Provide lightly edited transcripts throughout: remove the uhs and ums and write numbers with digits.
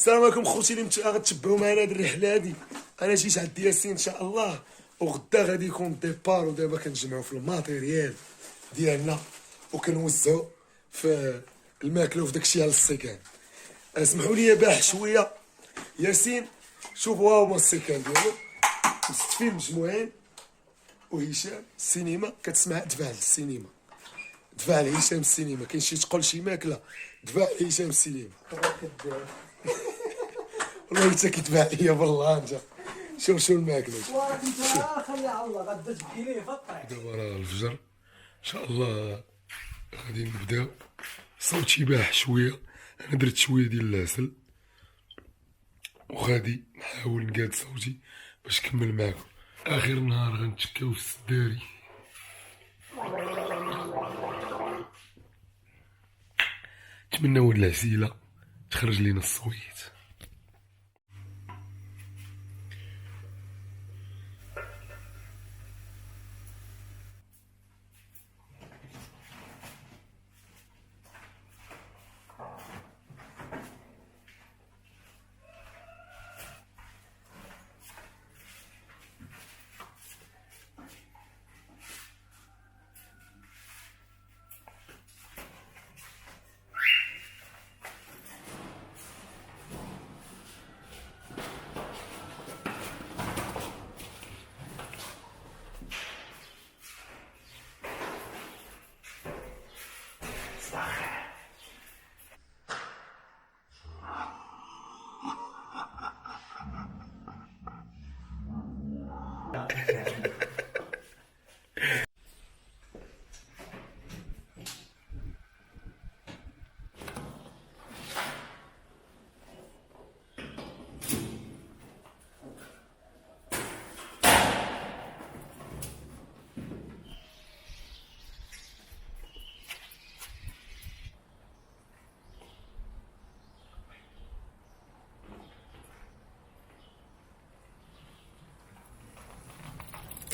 السلام عليكم خوتي اللي غتتبعوا معنا هاد الرحله هادي. انا جيت عند ياسين ان شاء الله، وغدا غادي يكون ديبار، ودابا كنجمعوا في الماتيريال ديالنا وكنوزعوا في الماكله وفي داكشي على السكان. اسمحوا لي باح شويه. ياسين شوفوا ها هما السكان ديالو، وست فيه مجموعين، وهشام السينما كتسمع دفع للسينما، دفع لهشام السينما. كاين شي تقول شي ماكله دفع لهشام السينما. والله انت كتباع ليا بالله انت. شوف شو الماكله. خلي على الله غدا تبكي ليه في الطريق. دابا راه الفجر ان شاء الله غادي نبداو. صوتي باح شويه، انا درت شويه ديال العسل وغادي نحاول نقاد صوتي باش نكمل معاكم. اخر نهار غنتشكاو في السداري. نتمناو العسيله تخرج لينا الصويت.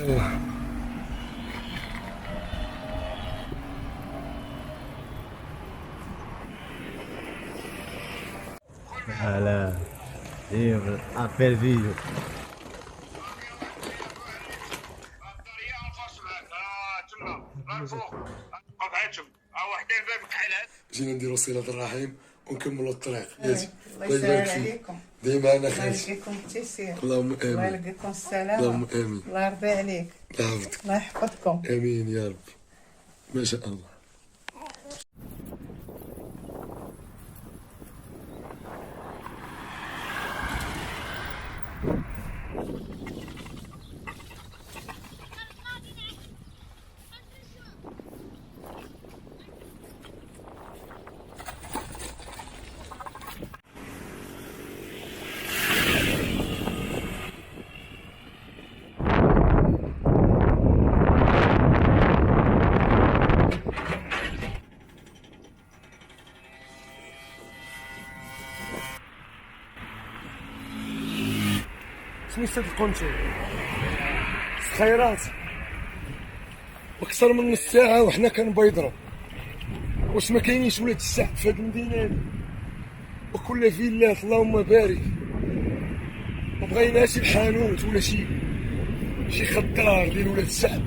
يلا هلا ايه ابيل فيديو. جينا نديرو صلة الرحم ونكملوا الطريق. الله يسهل عليكم. ديما انا الله خالتي. يلقيكم التيسير. اللهم الله امين. يلقيكم السلامة. اللهم امين. الله يرضي عليك. الله يحفظك. الله يحفظكم. امين يا رب. ما شاء الله. سميت هاد الكونتور خيرات اكثر من نص ساعه وحنا كنبيضرو. واش ما كاينينش ولاد الشعب في هاد المدينه هادي وكل فيلات؟ اللهم بارك. ما بغيناش الحانوت ولا شي خضار ديال ولاد الشعب.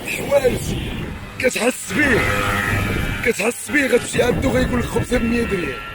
حوالت كتحس بيه غتمشي عندو غيقول لك خبزه ب 100 ريال.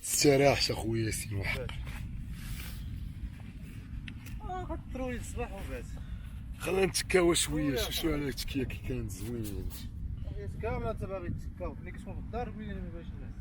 تستراحش اخويا ياسين واحد. غتروي الصباح وبات. خلينا نتكاو شويه. شوف على التكيه كي كانت زوين. كامل انت باغي تسكاو ملي كتكون في الدار قول لي ما باغيش الناس.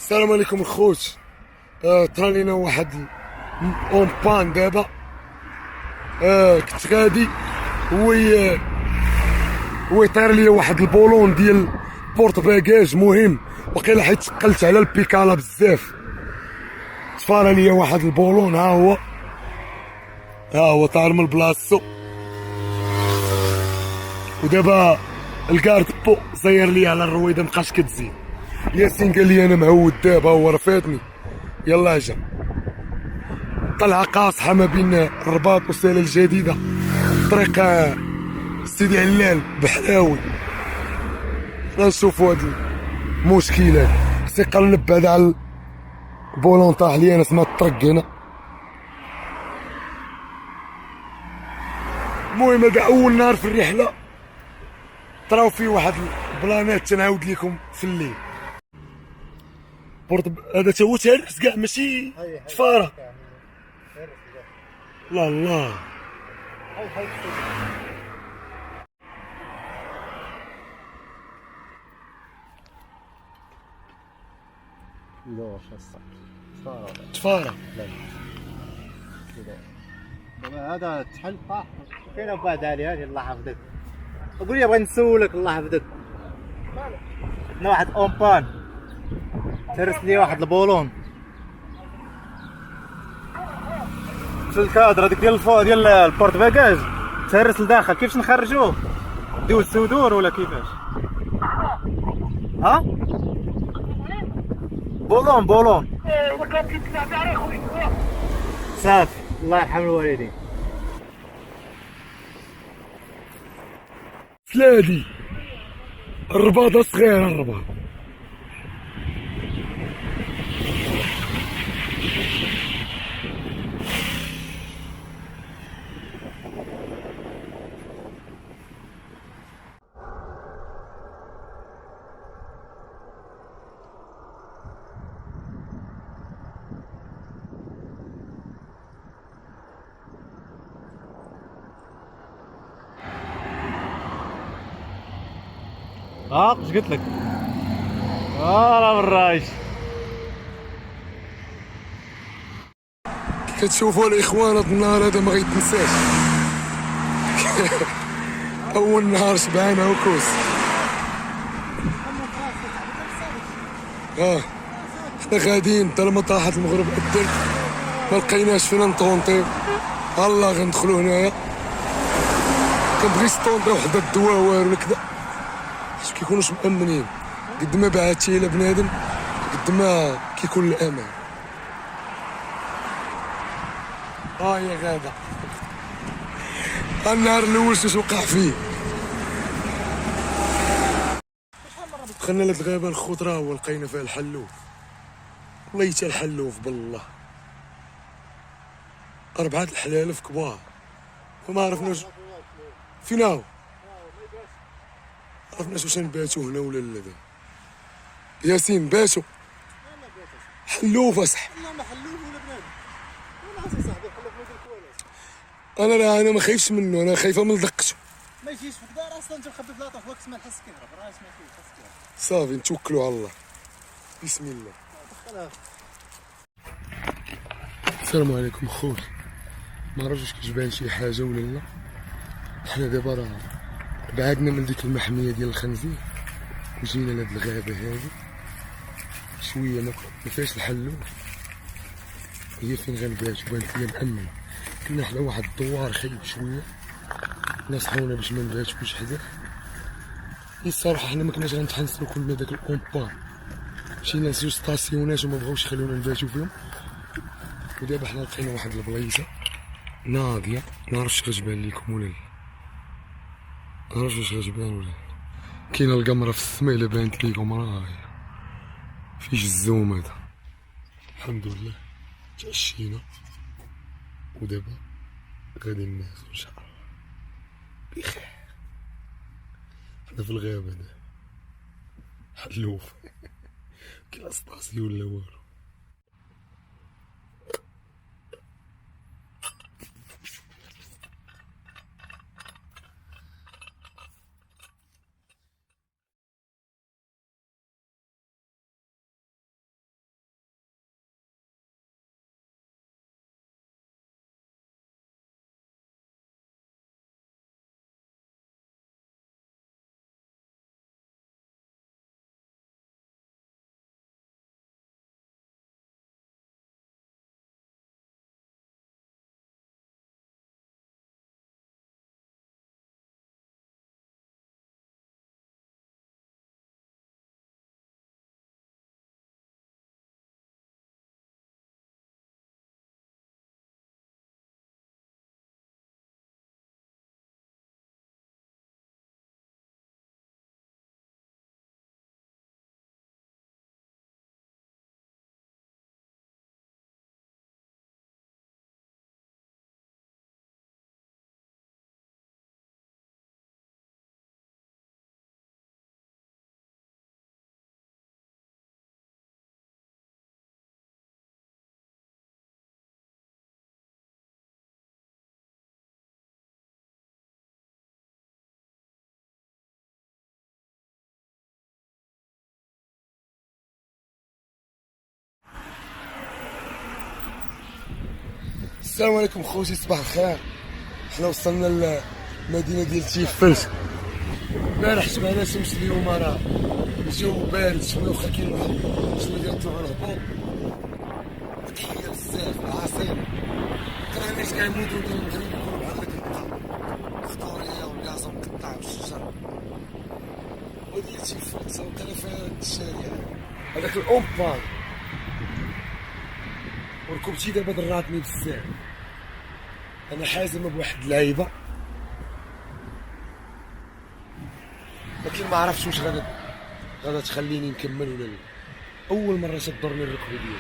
السلام عليكم الخوت. طرا لينا واحد اون بان دابا. كنت غادي هو يطير لي واحد البولون ديال بورت باكاج مهم، وقيلا حيت ثقلت على البيكالا بزاف تفارى ليا واحد البولون. ها هو طار من بلاصتو، ودابا الكارد بو زير لي على الرويده مابقاش كتزيد. ياسين قال لي انا معود دابا، هو راه فاتني. يلا جا طلعه قاصحه ما بين الرباط وسهله الجديده، طريق سيدي علال بحلاوي. غنشوفو هاد المشكل هذا. خصني نقلب بعدا على البولون طاح لي انا سما الطرق هنا. المهم هذا اول نهار في الرحله، طراو فيه واحد البلانات تنعاود لكم في الليل. هذا تا هو تهرس كاع ماشي تفاره. الله الله. لا واش تفاره دابا هذا تحل طاح. كاينه بعد عليها الله يحفظك. قول لي بغيت نسولك الله يحفظك. عندنا واحد اونبان ترس لي واحد البولون في الكادر هذيك ديال الفوق ديال البورت باكاج، تهرس لداخل. كيفاش نخرجوه؟ نديو السودور ولا كيفاش؟ ها بولون صافي الله يرحم الوالدين. فلادي الرباطه صغيره الرباط. اش قلت لك؟ راه بالرايش. كتشوفوا الاخوان هاد النهار هذا ما غيتنساش. اول نهار شبعانه وكوس. حنا غاديين حتى لما طاحت المغرب أذن، ما لقيناش فين نطونطيو. الله غندخلو هنايا. كنبغي ستونطيو وحده الدواوار ولا كذا، باش كيكونوش مأمنين. قد ما بعتي الى بنادم قد ما كيكون الامان. يا غاده النهار الاول شنو وقع فيه. دخلنا لهاد الغابه الخضراء ولقينا فيها الحلوف. والله حتى الحلوف بالله 4 الحلالف كبار، وما عرفناش فين هو. عرفناش واش نباتو هنا ولا لا. ياسين باتو حلوف اصح. لا ما حلوف ولا بنادم. انا عرفتي صاحبي حلوف ما يدير والو. انا ما خايفش منه، انا خايفه من دقته. ما يجيش في الدار اصلا. انت مخبي بلاطه في وقت ما نحس كيهرب. راه اسمع فيه خاص كيهرب. صافي نتوكلوا على الله. بسم الله. دخلها. السلام عليكم خوت. ما عرفتش كتبان شي حاجه ولا لا. حنا دابا راه بعدنا من ديك المحميه ديال الخنزير وجينا لهاد الغابه هادي شويه ما فيهاش الحلوف. هي فين غنباتو بانت ليا مأمنه. كنا حدا واحد الدوار خايب شويه، نصحونا باش ما نباتوش حدا. الصراحه حنا ما كناش غنتحنسلو. كنا داك الاومبان مشينا لزوج ستاسيونات وما بغاوش يخليونا نباتو فيهم. ودابا حنا لقينا واحد البلايصه ناضيه، معرفتش غتبان لكم ولا لا. معرفتش واش غتبان ولا لا. كاينه القمره في السماء الا بانت ليكم راهي فيش الزوم هذا. الحمد لله تعشينا ودابا غادي ننعسو ان شاء الله بخير. حنا في الغابه هنا حلوف. كاين ستاسيون ولا والو. السلام عليكم خوتي، صباح الخير. حنا وصلنا للمدينه ديال تيفلت. البارح شبعنا شمس، اليوم راه الجو بارد شويه، واخا كاين واحد شويه ديال الطلوع والهبوط. تحيه بزاف العاصمه، كرهناش كاع المدن ديال المغرب يكونوا بحال هكا الخضوريه والياس مقطع بالشجر. وديال تيفلت وقيلا في هاد الشارع هذاك الاومبان، وركبتي دابا ضراتني بزاف. انا حازم بواحد اللعيبه، لكن ما عرفتش واش غادا تخليني نكمل ولا لا. اول مره تضرني الركبه ديالي،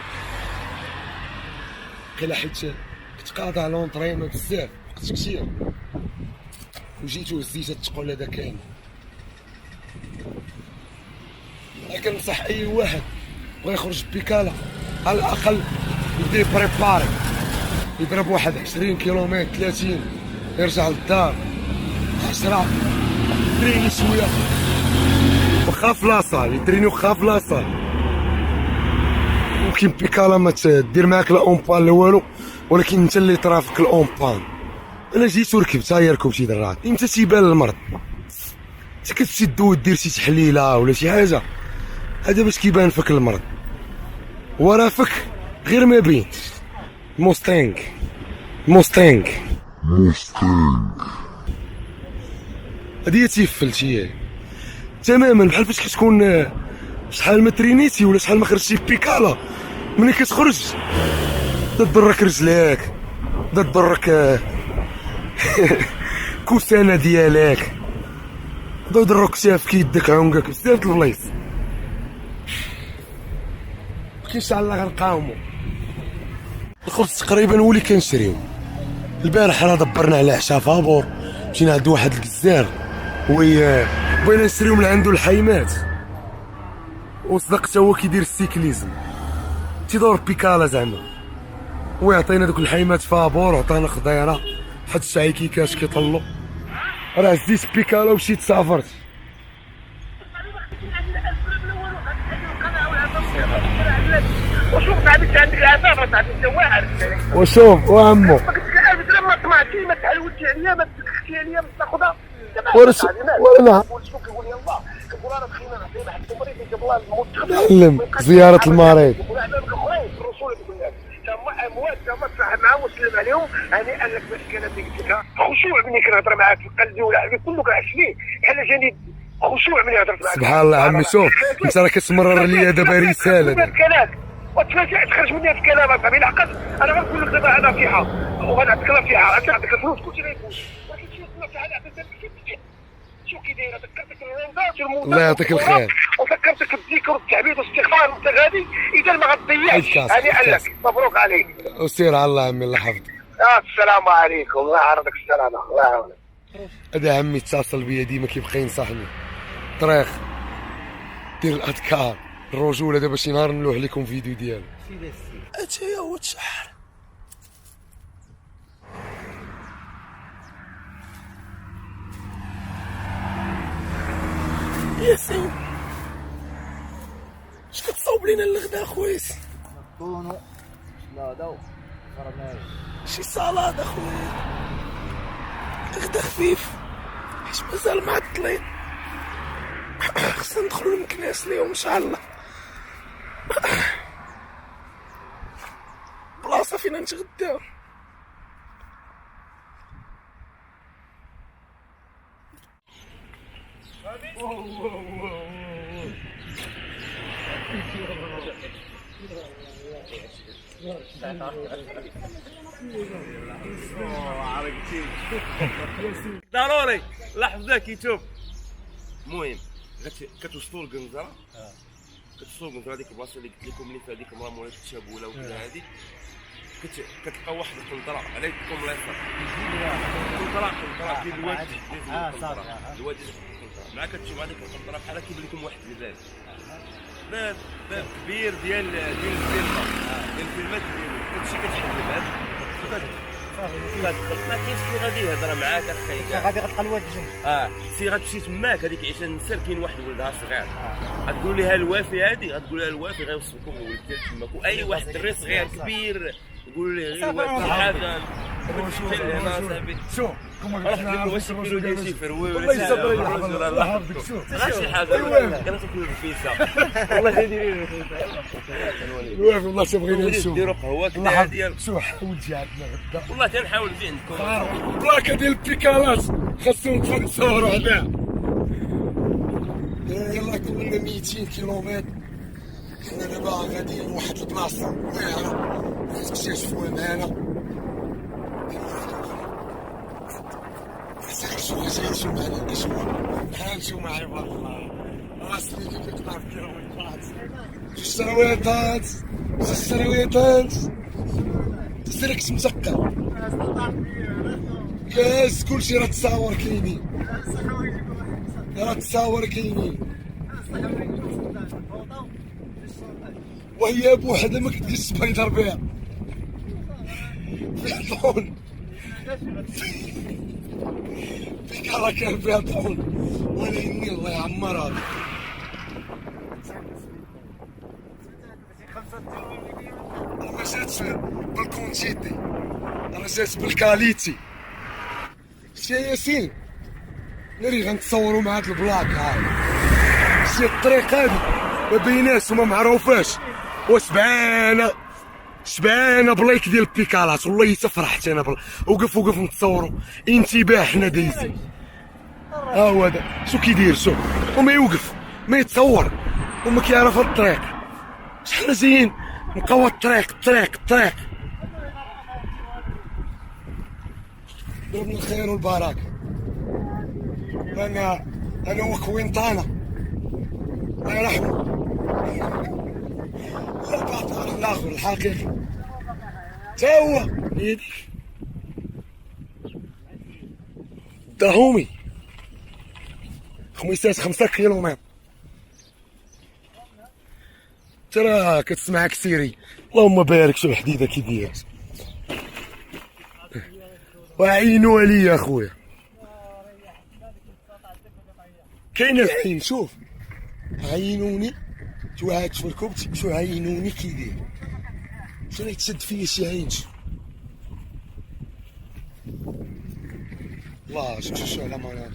قيلا حيت كنت قاطع لونطرينمون بزاف وقت كثير، وجيت وهزيت الثقل هذا كاين. كنصح اي واحد بغا يخرج بيكالا على الاقل يبدا يبريباري، يضرب واحد 20 كيلومتر 30، يرجع للدار 10، يتريني شويه وخا في لاصال، يتريني وخا في لاصال. ممكن بيكالا ما تدير معاك لا اونبان لا والو، ولكن انت اللي ترافق الاونبان. انا جيت وركبت، ها هي ركبتي درات. امتى تيبان المرض؟ انت كتمشي تدوي دير شي تحليله ولا شي حاجه، هذا باش كيبان فيك المرض. ورا فيك غير ما بين موستانغ هادي هي تيفلت، هي تماما بحال فاش كتكون شحال ما ترينيتي ولا شحال ما خرجتي بيكالا. ملي كتخرج تضرك رجليك، تضرك كوسانه ديالك، يضرك كتافك، يدك، عنقك، بزاف د البلايص. ان شاء الله غنقاومو. الخبز تقريبا هو اللي كنشريو. البارح راه دبرنا على عشاء فابور، مشينا عند واحد الجزار بغينا نشريو من عنده الحيمات، وصدق حتى هو كيدير السيكليزم، تيدور بيكالا زعما، ويعطينا دوك الحيمات فابور وعطانا خضيره حد الشعيكيكاش كيطلو. راه زديت بيكالا ومشيت سافرت. وشوف تعبت عندك العفافه، تعبت انت واعر. وشوف وعمو ما كنتش ما طمعتي، ما تحاولتي عليا، ما تسخسي عليا، ما تاخذها. ولا شوف كيقول لي الله، كنقول انا بخينا نعطيه واحد التمريض يجيب الله الموت. نعلم زياره المريض. يقول عباد الاخرين الرسول يقول لك تما اموات تما تصاحب معاهم وسلم عليهم. هنيئا لك باش كانت قلت لك خشوع ملي كنهضر معاك في قلبي ولا عقلي كله كنعس فيه بحال جاني خشوع ملي هضرت معاك. سبحان الله عمي، شوف انت راه كتمرر ليا دابا رساله. وتفاجئت خرج مني هذا الكلام اصاحبي. العقد انا غنقول لك دابا نصيحه، وغنعطيك نصيحه، انت عندك الفلوس كلشي غيفوت، ولكن شي نصيحه اللي عطيتها لك شو كي دايره. ذكرتك الروندات والموضوع، الله يعطيك الخير، وذكرتك بالذكر والتعبيد والاستغفار وانت غادي. اذا ما غتضيعش هنيئا لك، مبروك عليك. وسير على الله عمي، الله يحفظك. السلام عليكم، الله يعرضك السلامه، الله يعاونك. هذا عمي اتصل بيا ديما كيبقى ينصحني طريق دير الاذكار الرجوله. دابا شي نهار نلوح لكم فيديو ديالو. اتايا هو تشحر. ياسين اش كتصاوب لينا الغدا خويس؟ كونو سلاده وفرماج، شي صالاد اخويا، غدا خفيف حيت مازال معطلين. خصنا ندخلو المكناس اليوم ان شاء الله. بلاصه فينا نتغداو. ضروري لحظه كيتوب. المهم كتوصلوا للقنزره، كتوصلوا للقنزره ديك البلاصه اللي قلت لكم اللي فيها ديك المراه مولاة التشابوله وكذا. هذيك كتلقى واحد القنطره على يدكم اليسار، قنطره كاين الواد الواد القنطره مع كتشوف هذيك القنطره بحال كيبان لكم واحد الباب، باب كبير ديال الفيلمات، كتمشي كتحل الباب ما كاينش اللي غادي يهضر معاك اخي كاع. غادي غتلقى الواد سي غتمشي تماك هذيك عيشه النسر كاين واحد ولدها صغير غتقول لها الوافي هذه غتقول لها الوافي غيوصلكم ولد تماك واي واحد دري صغير كبير يقول ليه غير الوافي حاجه شوف كما قلت لك واش يديروا لي شي فروي الله ولا يصبر شي عليك الله يحفظك. شوف غير شي حاجه كانت تاكل الرفيسه والله يديروا لي الوافي والله تبغينا نشوف ديروا قهوه كذا هاديه شوف حاول تجي عندنا غدا والله تنحاول نجي عندكم بلاكه ديال البيكالات خاصهم نتصوروا عليها. يلا كنا 200 كيلومتر حنا دابا غاديين لواحد البلاصه واعره نكتشفوها معانا. شويه جايين معنا الاشواء نمشيو مع عباد الله اصلي كيف كتعرف كيلومترات جوج سرويطات تسركت مسكر ياس كلشي راه تصاور كاينين راه تصاور كاينين وهي بوحدها ما كتجيش تبيضر بها فيها طول فيك راه كان فيها طول ولكن الله يعمرها. انا ما جاتش بالكونتيتي انا جات بالكاليتي. شتي ياسين ناري غنتصوروا مع هاد البلاك هاي شتي الطريق هادي ما بيناش وما معروفاش شبانه بلايك ديال البيكالات والله حتى فرحت انا وقف نتصوروا انتباه حنا دايزين ها هو هذا شو كيدير شوف وما يوقف ما يتصور وما كيعرف الطريق حنا جايين نقوى الطريق دربنا الخير والبركه. انا وكوينطانا الله يرحمه لا بعطى الاخر الحقيقي تا هو يديك داهومي خميسات 5 كيلومتر ترى كتسمعك سيري اللهم بارك شو الحديده كي داير وعينوا عليا اخويا كاين الحين شوف عينوني شو هاك شوف ركبت شو عينوني كي داير شو اللي تشد فيا شي عين الله شو على ما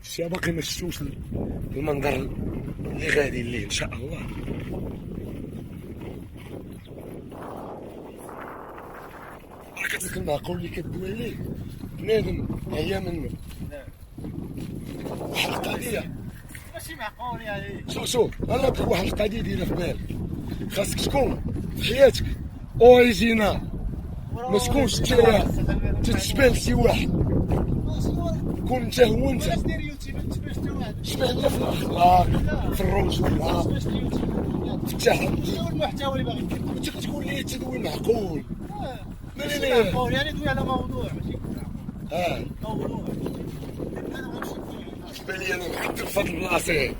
شي باقي ما شفتوش المنظر اللي غادي الليل ان شاء الله. كتلك المعقول اللي كدوي عليه بنادم هي منه واحد القضيه ماشي معقول يعني. شوف انا نعطيك واحد القضيه دايره في بالك خاصك تكون في حياتك اوريجينال ما تكونش تتشبه لشي واحد كون انت هو انت شبه لنا في الاخلاق في الرجوله في التحدي المحتوى اللي باغي انت كتقول لي تدوي معقول ماشي معقول يعني دوي على موضوع ماشي موضوع بالنسبه لي انا نحط في هاد البلاصه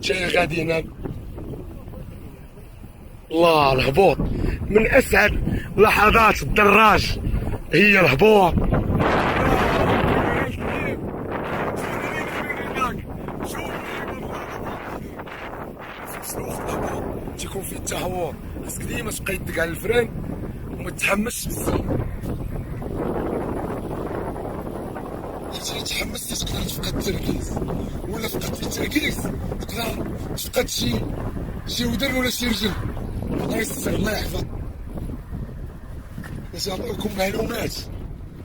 جاي غادي هنا الله الهبوط من اسعد لحظات الدراج هي الهبوط. تيكون فيه التهور خاصك ديما تبقى يدك على الفران وما تتحمسش بزاف حيت تحمست تقدر تفقد التركيز ولا فقدت التركيز تقدر تفقد شي ودن ولا شي رجل. الله يستر الله يحفظ باش نعطيكم معلومات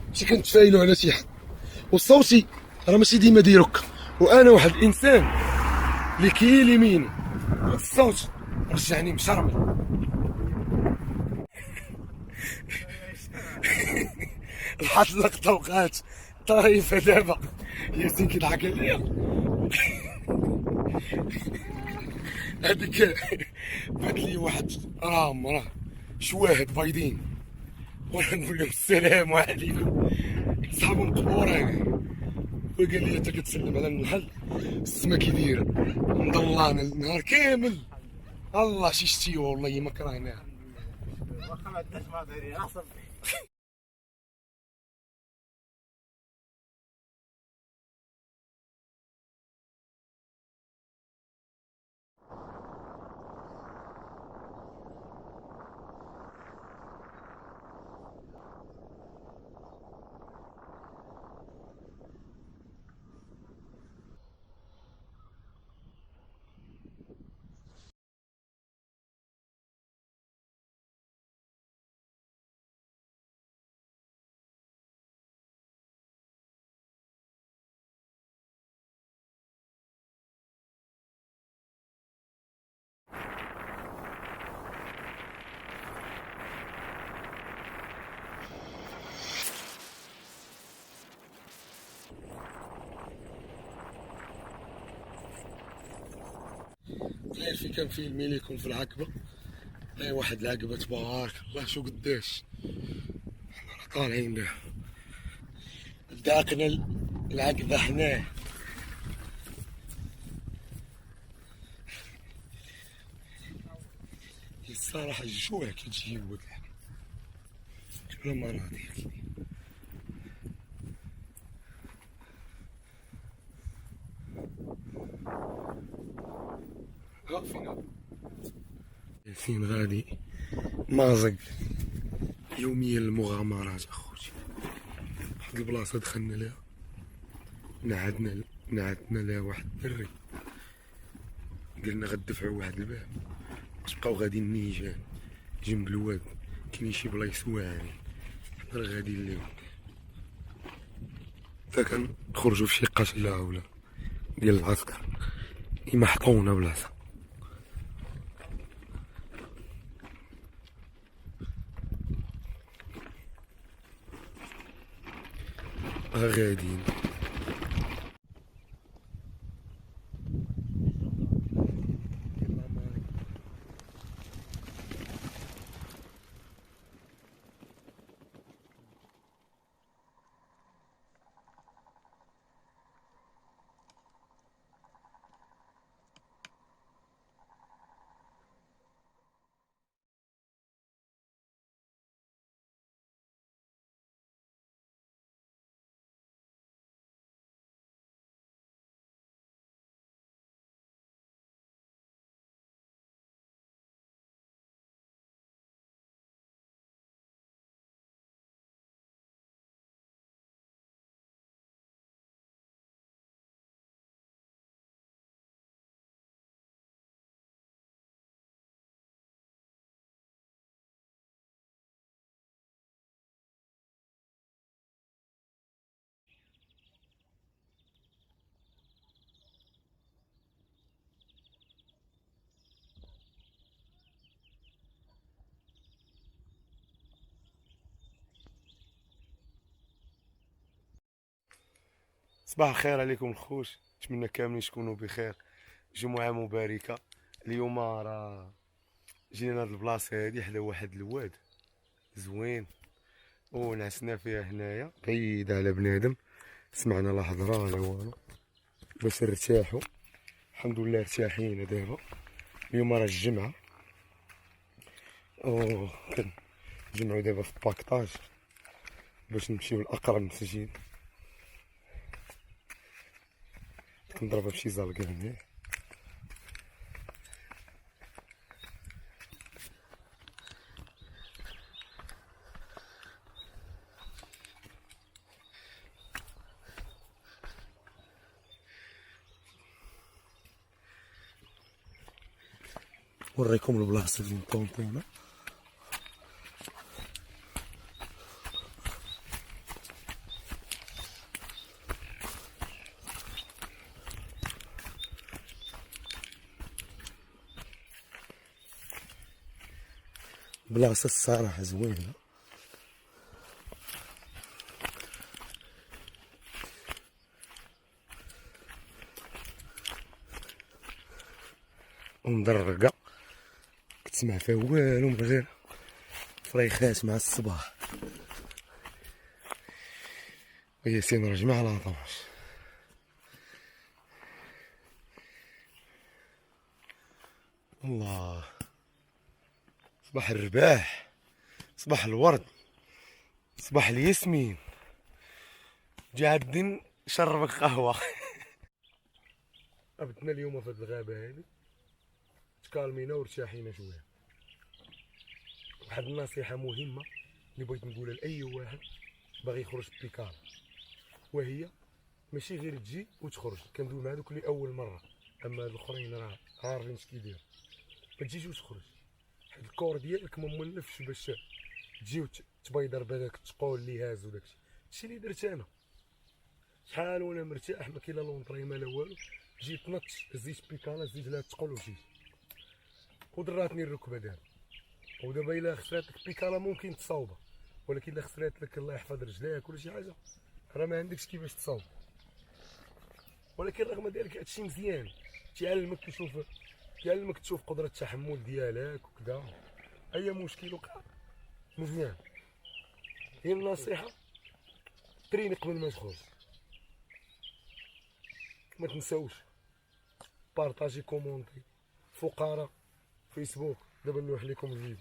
ماشي كنتفايلوا على شي حد وصوتي راه ماشي ديما ديروك وانا واحد الانسان اللي كيليميني الصوت رجعني مشرمل. الحلقة توقعات طريفة دابا ياسين كيضحك عليا هذيك بات لي واحد راه شواهد بيضين وانا نقول لهم السلام عليكم صحابهم قبورين وقال لي انت كتسلم على النحل السما كي دايره مضلانه النهار كامل الله شي شتي والله ما كرهناها واخا ما عندناش ما دايرين احسن كنفيلمي ليكم في العقبه. هاي واحد العقبه تبارك الله شو قداش حنا طالعين لها. داقنا العقبه هنا. الصراحه الجوع كتجي وكاع ولا ما راضي. ياسين غادي مازق يوميا المغامرات اخوتي. واحد البلاصه دخلنا لها نعدنا لها واحد الدري، قلنا غندفعو واحد الباب تبقاو غاديين نيجان جنب الواد. كاينين شي بلايص واعرين حنا راه غاديين ليهم، حتى كنخرجو في شي قتله ولا ديال العسكر يمحطونا بلاصه. غاديين صباح الخير عليكم الخوش، نتمنى كاملين تكونوا بخير. جمعة مباركة. اليوم راه جينا لهاد البلاصة هادي حدا واحد الواد زوين ونعسنا فيها هنايا بعيدة على بنادم، سمعنا لا هضرة لا والو باش نرتاحو. الحمد لله ارتاحين دابا. اليوم راه الجمعة كنجمعو دابا في الباكطاج باش نمشيو لأقرب مسجد. كنضربها بشي زلقة هنا. وريكم البلاصة اللي نكونطينا. بلاصة الصراحة زوينة. ومدرقة كتسمع فيها والو من غير فريخات مع الصباح. وياسين رجمع على طماش. الله، صباح الرباح، صباح الورد، صباح الياسمين. جادين شربك قهوة. أبتنا اليوم في هاد الغابة هادي تكالمينا وارتاحينا شوية. واحد النصيحة مهمة اللي بغيت نقولها لأي واحد باغي يخرج بيكالا، وهي ماشي غير تجي وتخرج. كندوي مع دوك اللي أول مرة، أما الآخرين راه عارفين اش كيدير. ما تجيش وتخرج، حيت الكور ديالك ما مولفش باش تجي وتبيضر بهذاك التقول اللي هاز وداكشي. هادشي اللي درت أنا. شحال وانا مرتاح، ما كاين لا لونطري ما لا والو، جيت نط زيت بيكالا زيت لها التقول ومشيت ودراتني الركبه دابا. ودابا الا خسرات لك بيكالا ممكن تصاوبها، ولكن الا خسرات لك الله يحفظ رجليك ولا شي حاجه راه ما عندكش كيفاش تصاوب. ولكن رغم ذلك هادشي مزيان، تيعلمك تشوف يعلمك تشوف قدرة التحمل ديالك وكذا. اي مشكل وقع مزيان. هي النصيحة تريني قبل ما تخرج. ما تنساوش بارطاجي كومونتي فقراء فيسبوك. دابا نلوح لكم الفيديو.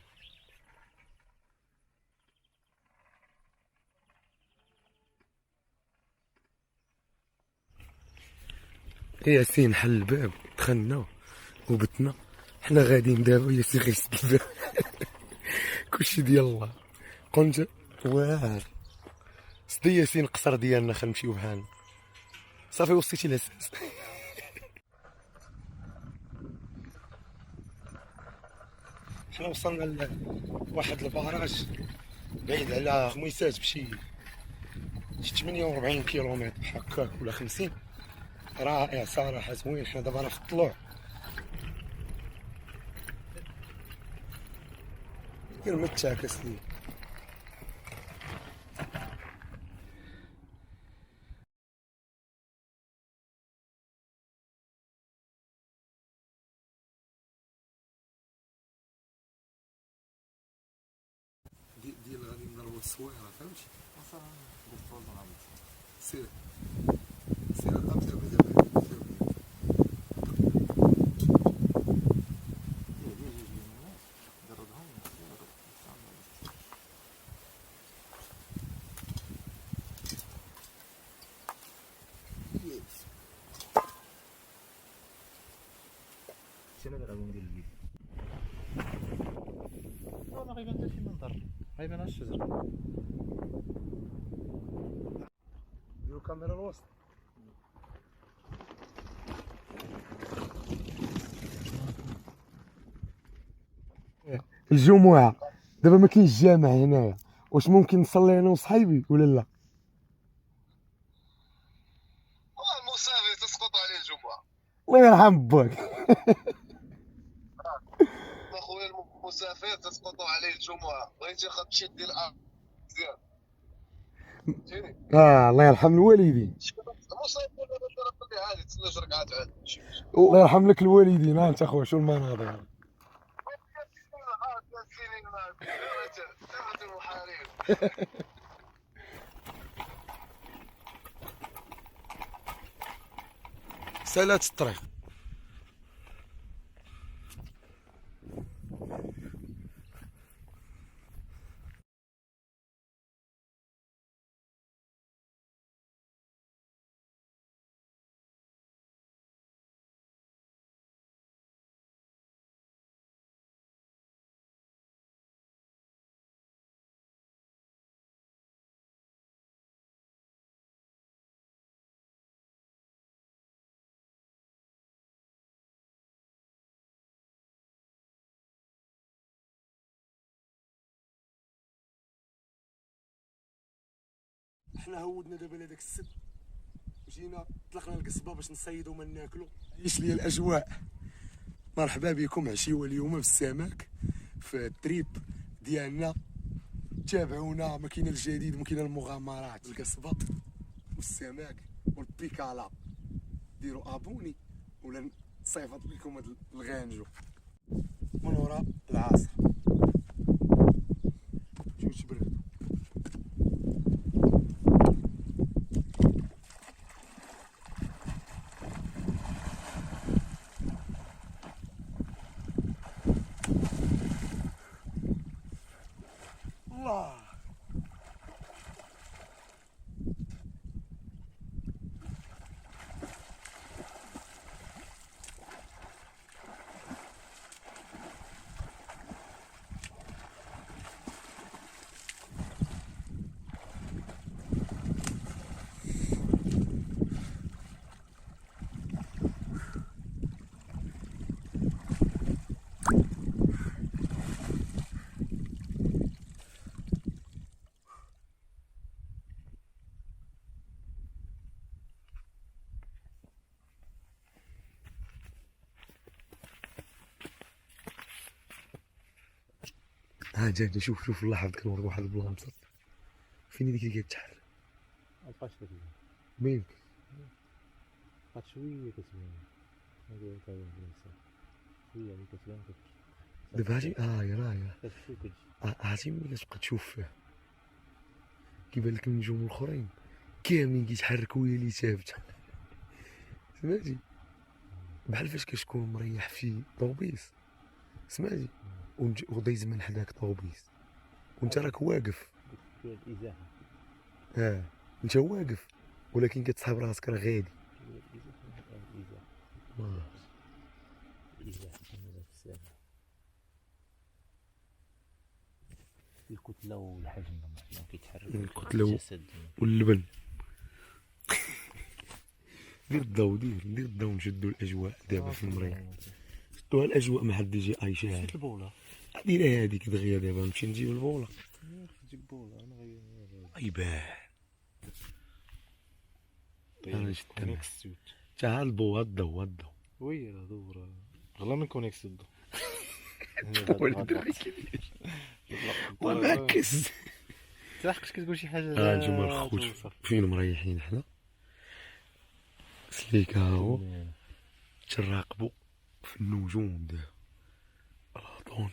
ياسين حل الباب دخلنا وبتنا. حنا غاديين دابا ياسين غيسد الباب. كلشي ديال الله. قلت واه سدي ياسين القصر ديالنا خلينا نمشيو بحالنا. صافي وصيتي الاساس. حنا وصلنا لواحد الباراج بعيد على خميسات بشي 48 كيلومتر هكاك ولا 50. رائع صراحة زوين. حنا دابا في الطلوع. غير ما تشاكس لي. ديال غادي نضربو الصويره فهمتي. سير سير دابا انا اللي غادي ندير الفيديو. ما غيبان حتى شي منظر. غيبان غير الشجر. نديرو كاميرا الوسط. الجمعة دابا ما كاينش جامع هنايا. واش ممكن نصلي انا وصحايبي ولا لا؟ المسافر تسقط عليه الجمعه. الله يرحم باك. اخويا المسافر تسقط عليه الجمعه. بغيتي تمشي دير مزيان فهمتيني. الله يرحم الوالدين. المسافر ربي عادي تصلي 2 ركعات عادي. الله يرحم لك الوالدين. ها انت اخويا شو المناظر. سالات الطريق. حنا هودنا دابا لهداك السد وجينا طلقنا القصبه باش نصيدو ما ناكلو. عيش لي الاجواء. مرحبا بكم عشيوه اليوم بالسمك في التريب ديالنا. تابعونا. ما كاين الجديد ما كاين المغامرات. القصبه والسمك والبيكالا. ديروا ابوني ولا نصيفط لكم هاد الغانجو من وراء العصر. جيو تبردوا. الله. ها جاني. شوف شوف الله يحفظك. نورك واحد البلاصه فين ديك اللي كتحل. مابقاش داك ما يمكن. بقات شويه كتبان. هادي تا هي البلاصه. هي اللي كتبان دابا هادي يا كتمشي وكتجي. عرفتي ملي كتبقى تشوف فيه كيبان لك النجوم الاخرين كاملين كيتحركوا هي اللي ثابته. سمعتي بحال فاش كتكون مريح في طوبيس، سمعتي ودايز من حداك طوبيس وانت راك واقف، فيها الازاحه. انت واقف ولكن كتسحب راسك راه غادي. الكتله والحجم كيتحرك، الكتلة الجسد. واللبن. دير الضو نشدو الاجواء دابا في المريخ، شدوها الاجواء ما حد يجي عايشها. نسيت البوله. ديرها هذيك دغيا دابا نمشي نجيب البوله. تجيب بوله انا يبان انا شفت كونيكس تا الضو الضو وي راه دور غلا من كونيكس الضو. ونعكس تلاحقش كتقول شي حاجه. نجيبو الخوت فين مريحين حنا سليك هاهو تراقبوا في النجوم دابا لاطونج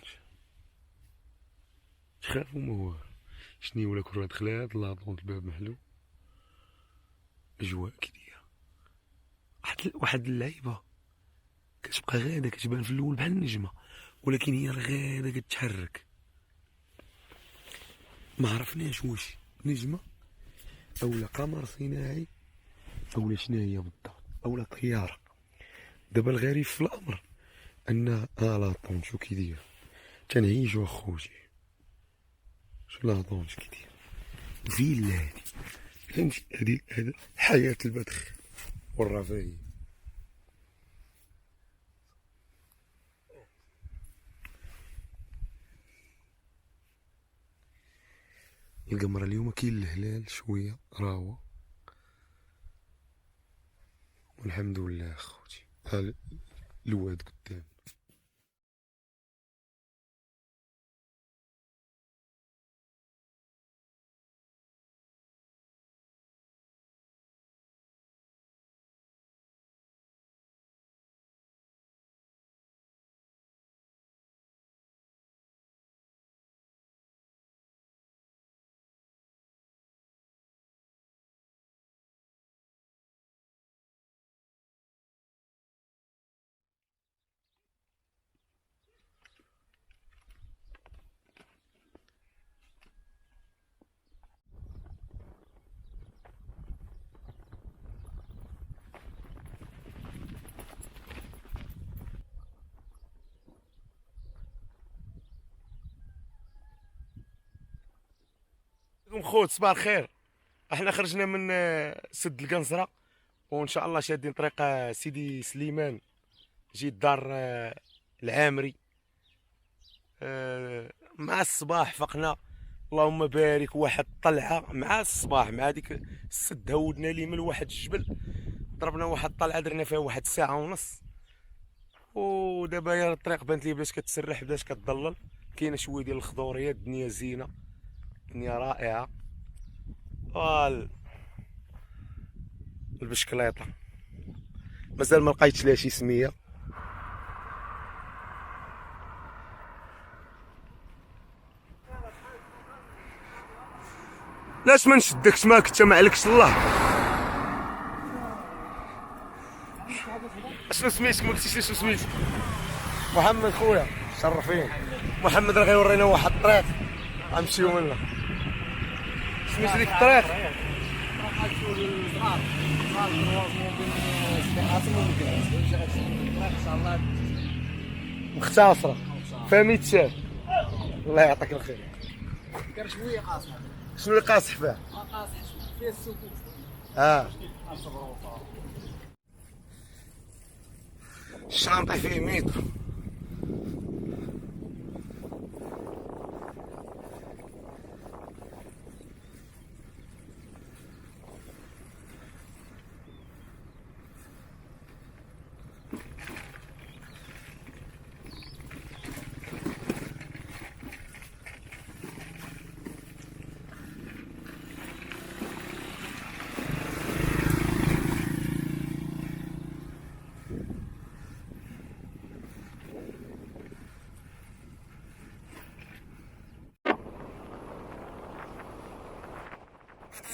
تخافوا ما هو شني ولا كره دخلات لاطونج الباب محلو اجواء كي دايره واحد اللعيبه كتبقى غاده كتبان في الاول بحال النجمه ولكن هي غاده كتحرك ما عرفناش واش نجمه اولا قمر صناعي اولا شناهي بالضبط اولا طياره. دابا الغريب في الامر ان لاطونج شو كيدير تنعيشو اخوتي شو لاطونج كيدير فيلا هادي فهمتي هادي حياة البدخ والرفاهية. القمرة اليوم كاين الهلال شوية راهو والحمد لله اخوتي. ها الواد قدام خوت صباح الخير. احنا خرجنا من سد القنصرة وان شاء الله شادين طريق سيدي سليمان جيت دار العامري. مع الصباح فقنا اللهم بارك واحد طلعه مع الصباح مع ديك السد هودنا لي من واحد الجبل ضربنا واحد طلعه درنا فيها واحد ساعه ونص. ودابا يا الطريق بانت لي بدات كتسرح بدات كتضلل كاينه شويه ديال الخضوريات الدنيا زينه الدنيا رائعه. البشكليطه مازال ما لقيتش لها شي سميه. لاش ما نشدكش ما كنت ما عليكش الله. اشنو سميتك ما قلتيش شنو سميتك؟ محمد خويا شرفين. محمد راه غيورينا واحد الطريق غنمشيو منها. سميت ديك الطريق مختصرة فهميت شاف. الله يعطيك الخير. كان شويه قاصح. شنو اللي قاصح فيه؟ قاصح فيه السكوت. الشانطة فيه متر.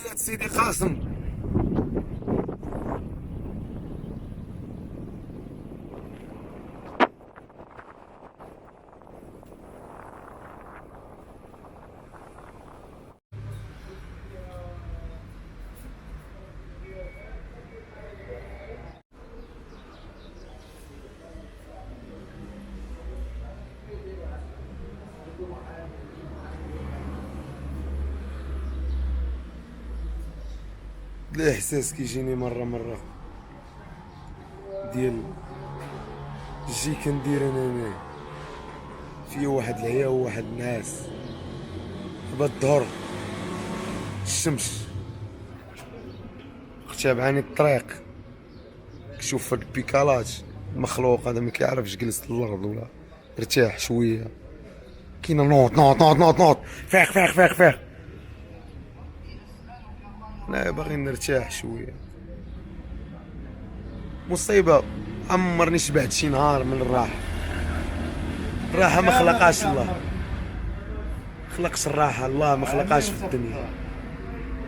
تحيات سيدي قاسم. الاحساس كيجيني مره ديال جي كندير انا في واحد العيا وواحد الناس دابا الظهر الشمس تابعاني الطريق كشوف هاد البيكالات المخلوق هذا ما كيعرفش جلس الارض ولا ارتاح شويه كاينه نوض فيق انا باغي نرتاح شويه مصيبه عمرني شبعت شي نهار من الراحه ما خلقاش الله خلقش الراحه الله ما خلقاش في الدنيا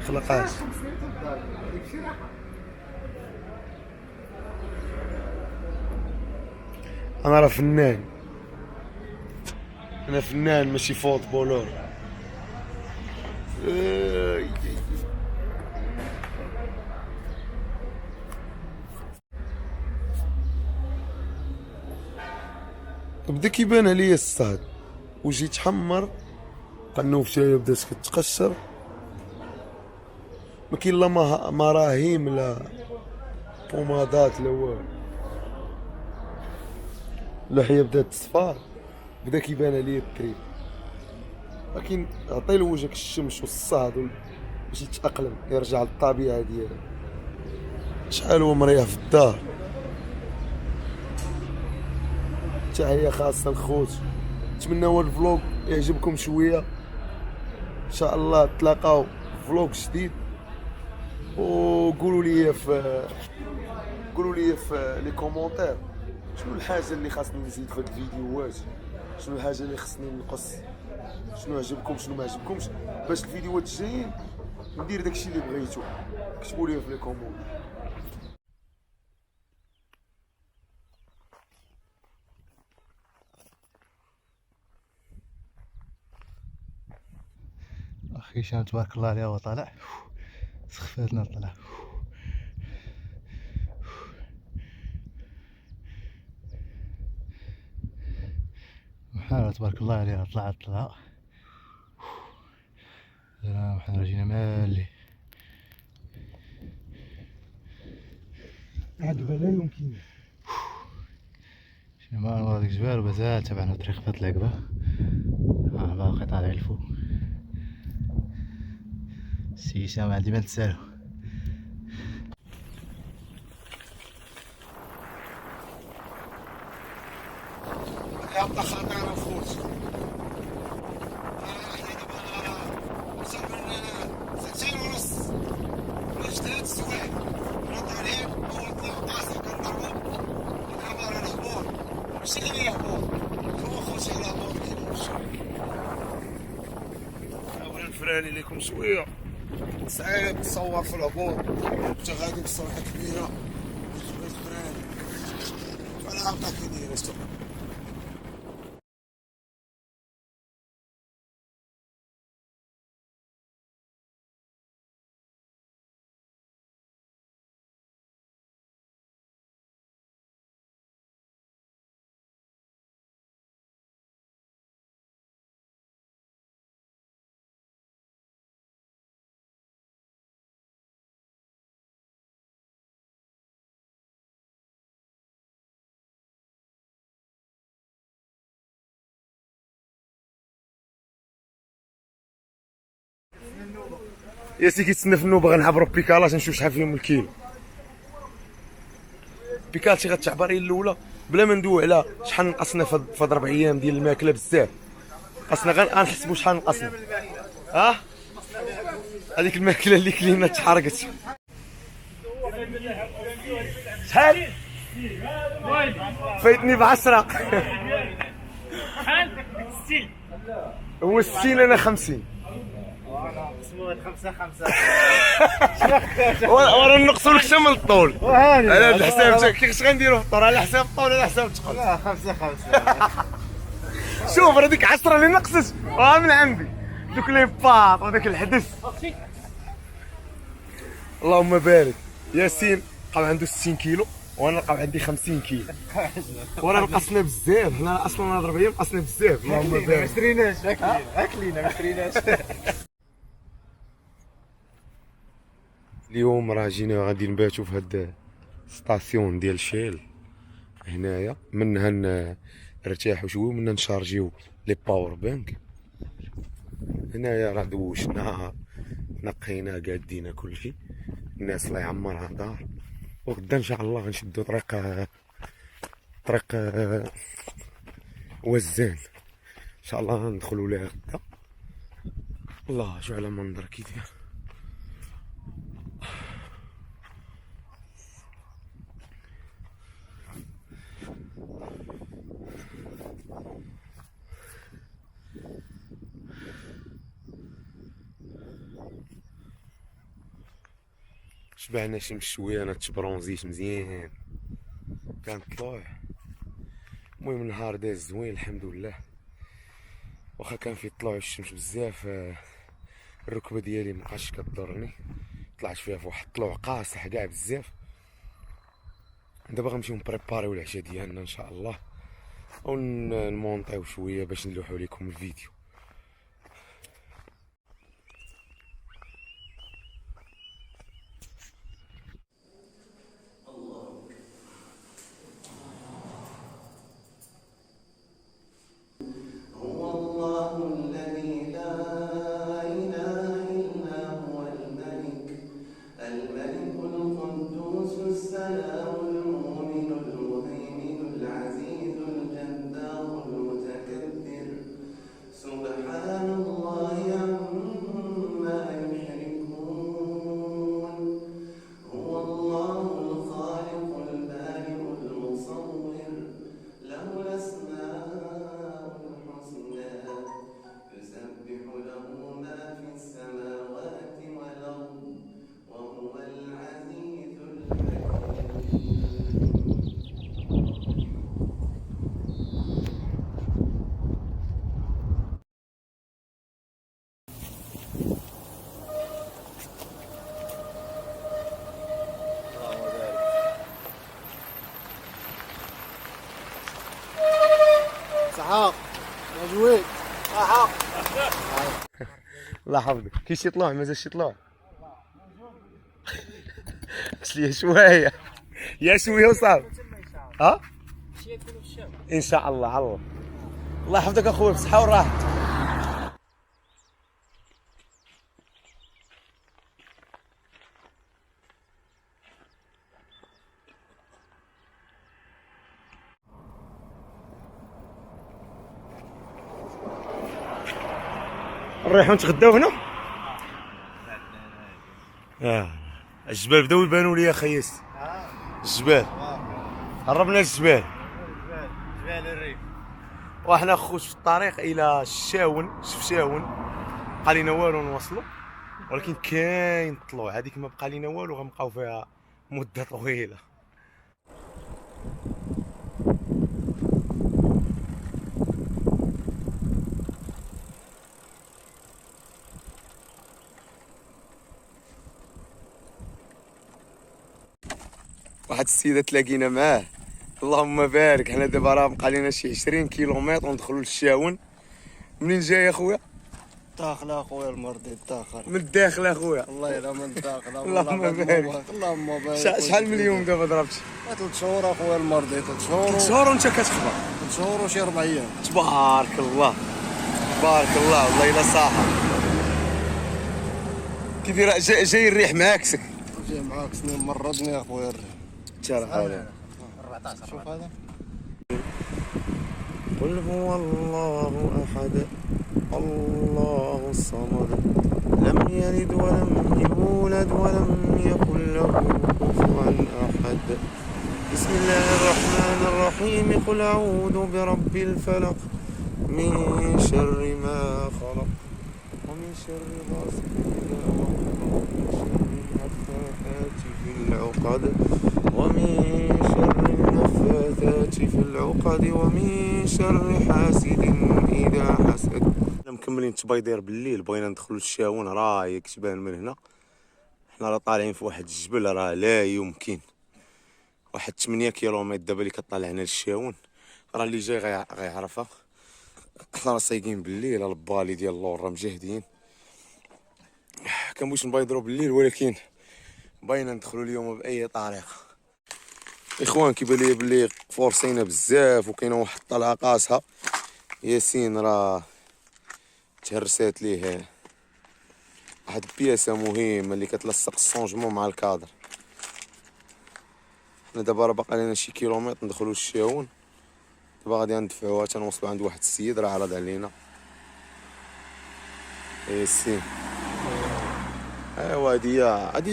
خلقاش انا راه فنان انا فنان ماشي فوتبولور بدا كيبان عليا الصاد وجيت تحمر قنوفتي بدات كتقشر ما كاين لا مراهيم لا بومادات لا والو اللحيه بدات تصفار بدا كيبان عليا التريب لكن عطي لوجهك الشمس والصهد باش يتاقلم يرجع للطبيعه ديالو شحال هو مريح في الدار تحية خاصة الخوت نتمنى هو الفلوق يعجبكم شوية ان شاء الله تلاقاو فلوق جديد وقولوا لي في لي كومونتير شنو الحاجة اللي خاصني نزيد في هاد الفيديوهات شنو الحاجة اللي خصني نقص شنو عجبكم شنو ما عجبكمش باش الفيديوهات الجايين ندير داكشي اللي بغيتو كتبوا لي في لي كومونتير اخي هشام تبارك الله عليه هو طالع سخفاتنا طلع محمد تبارك الله عليه طلع حنا جينا مالي عاد بلا يمكن شمال ورا ديك الجبال ومازال تبعنا طريق فهاد العقبة باقي طالع الفوق سي هشام عندي ما نتسالو يا مطخر انا فوت وصل من 2:30 ولا 3 سوايع نط عليك اول 13 كنضربو ودابا راه الهبوط ماشي غير الهبوط هو خوتي على الهبوط كيمشي نحاول نفراني لكم شويه صعيب تصور في الهبوط انت غادي بصراحه كبيره وتبغي تفراني فانا عطاك كي داير يا سي كيتسنى في النوبه غنعبرو بيكالات نشوف شحال فيهم الكيلو بيكالتي غتعبر هي الاولى بلا ما ندوي على شحال نقصنا في هاد 4 ايام ديال الماكله بزاف قصنا غنحسبوا شحال نقصنا هذيك الماكله اللي كلينا تحرقت شحال فايتني ب10 شحال 60 هو 60 انا 50 اسمه 5 ورا نقصوا لك حتى من الطول. وهاني على هاد الحساب كيفاش غنديروا في الطول؟ على حساب الطول على حساب الثقل. لا 5 شوف راه ديك 10 اللي نقصت من عندي، دوك لي باط وداك الحدث. اللهم بارك. ياسين بقى عنده 60 كيلو وانا بقى عندي 50 كيلو. وانا نقصنا بزاف، حنا اصلا نهضر بيا نقصنا بزاف. اللهم ما بارك. شريناش اكلينا ما شريناش. اليوم راه جينا غادي نباتو في هاد ستاسيون ديال شيل هنايا، منها نرتاحو شويه ومنها نشارجيو لي باور بانك. هنايا راه دوشنا نقينا قادينا كلشي، الناس الله يعمرها دار. وغدا ان شاء الله غنشدو طريق وزان ان شاء الله غندخلو ليها غدا. الله شو على منظر كي داير. شبعنا شي شويه، انا تبرونزيت مزيان، كان طلوع. المهم النهار داز زوين الحمد لله، واخا كان في طلوع الشمس بزاف. الركبه ديالي مابقاش كضرني، طلعت فيها في واحد الطلوع قاصح كاع بزاف. دابا غنمشيو نبريباريو العشاء ديالنا ان شاء الله، ونمونطيو شويه باش نلوحو لكم الفيديو. اسحاق مجويد اسحاق. الله يحفظك. كاين شي طلوع؟ مازال شي طلوع؟ لي شويه يا شويه وصافي. ها ان شاء الله. على الله. الله يحفظك اخويا بصحه وراحه. نروحو نتغداو هنا. الجبال بداو يبانوا لي خيس. الجبال قربنا للجبال. جبال الريف. وحنا خوت في الطريق الى الشاون، شفشاون. بقى لينا والو نوصلوا، ولكن كاين طلوع. هذيك ما بقى لينا والو، غنبقاو فيها مده طويله. واحد السيده تلاقينا معاه، اللهم بارك. حنا دابا راه بقى لينا شي 20 كيلومتر وندخلوا للشاون. منين جاي اخويا؟ داخل اخويا المرضي داخل من الداخل اخويا. والله الا من الداخل. اللهم بارك. اللهم بارك. شحال من اليوم دابا ضربتي؟ 3 شهور اخويا المرضي. 3 شهور. 3 شهور وانت كتخبر. 3 شهور وشي 4 ايام. تبارك الله تبارك الله. والله الا صاحه. كي داير؟ جاي الريح معاكسك؟ جاي معاك سنين مرضني اخويا الريح. تعرف هذا. شوف هذا. قل هو الله احد الله الصمد لم يلد ولم يولد ولم يكن له كفوا احد. بسم الله الرحمن الرحيم. قل اعوذ برب الفلق من شر ما خلق ومن شر غاسق إذا وقب ومن شر النفاثات في العقد ومن شر حاسد إذا حسد. مكملين التبيضير بالليل، بغينا ندخلوا للشاون، راه كتبان من هنا حنا راه طالعين في واحد الجبل، راه لا يمكن واحد 8 كيلومتر دابا اللي كطلعنا للشاون، راه اللي جاي غيعرفها. حنا راه سايقين بالليل، البالي ديال اللور راه مجهدين، كنبغيش نبيضرو بالليل ولكن باينه ندخلوا اليوم باي طريقه. اخوان كيبان لي بلي فورسينا بزاف وكاينه واحد الطلعه قاصحه. ياسين راه تهرسات ليه واحد البياسه مهمه اللي كتلصق السونجمون مع الكادر. حنا دابا راه باقي لنا شي كيلومتر ندخلوا للشاون، دابا غادي ندفعوها تنوصلوا عند واحد السيد راه عرض علينا. ياسين ايوا هادي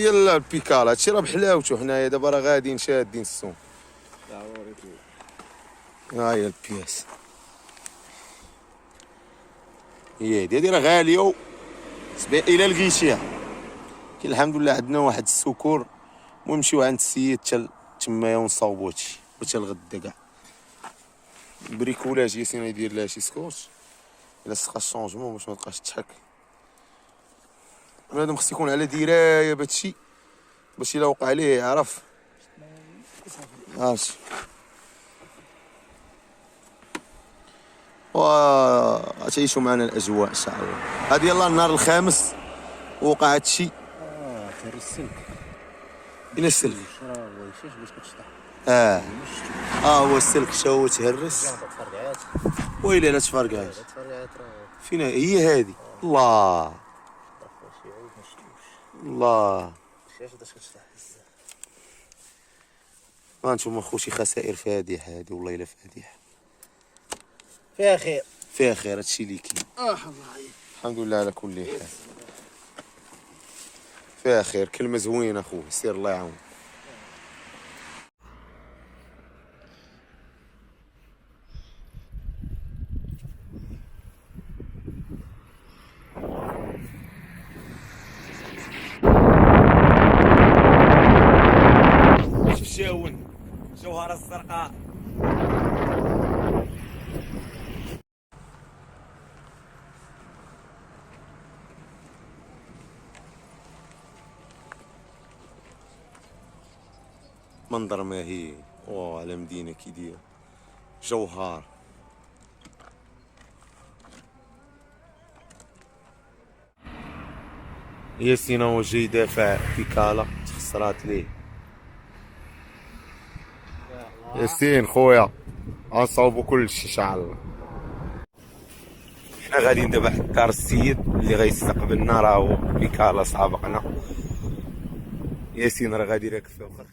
هي البيكال، هادشي راه بحلاوتو. حنايا دابا راه غاديين شادين السوم. ها هي البياس، هي هادي راه غاليه سبيع الى لقيتيها. كاين الحمد لله عندنا واحد السكور، المهم نمشيو عند السيد تمايا ونصاوبو هادشي حتى الغدا كاع. بريكولاج ياسين يدير لها شي سكوتش الا سقى الشونجمون باش ما تبقاش تحك. بنادم خص يكون على درايه بهادشي باش الا وقع عليه يعرف. هاش وغتعيشوا معنا الاجواء ان شاء الله. هادي يلاه النهار الخامس وقع هادشي. تهرس السلك. فين السلك؟ راه هو يشاش باش كتشطح. هو السلك تا هو تهرس. تفرقعات. ويلي لا تفرقعات. تفرقعات راه فين هي هادي؟ الله شي عود ما شتوش. الله شاش باش كتشطح بزاف. هانتوما خوتي خسائر فادحه هادي، والله الا فادحه. فيها خير. فيها خير، هادشي اللي كاين. الحمد لله على كل حال. فيها خير، كلمه زوينه اخويا، سير الله يعاون. الشاون الجوهره الزرقاء. منظر ماهي على مدينه كي داير جوهر. ياسين هو جاي يدافع في كالا تخسرات ليه. ياسين خويا غنصاوبو كلشي ان شاء الله. حنا غاديين دابا حتى دار السيد اللي غيستقبلنا، راهو في كالا سابقنا. ياسين راه غادي راكب فوق.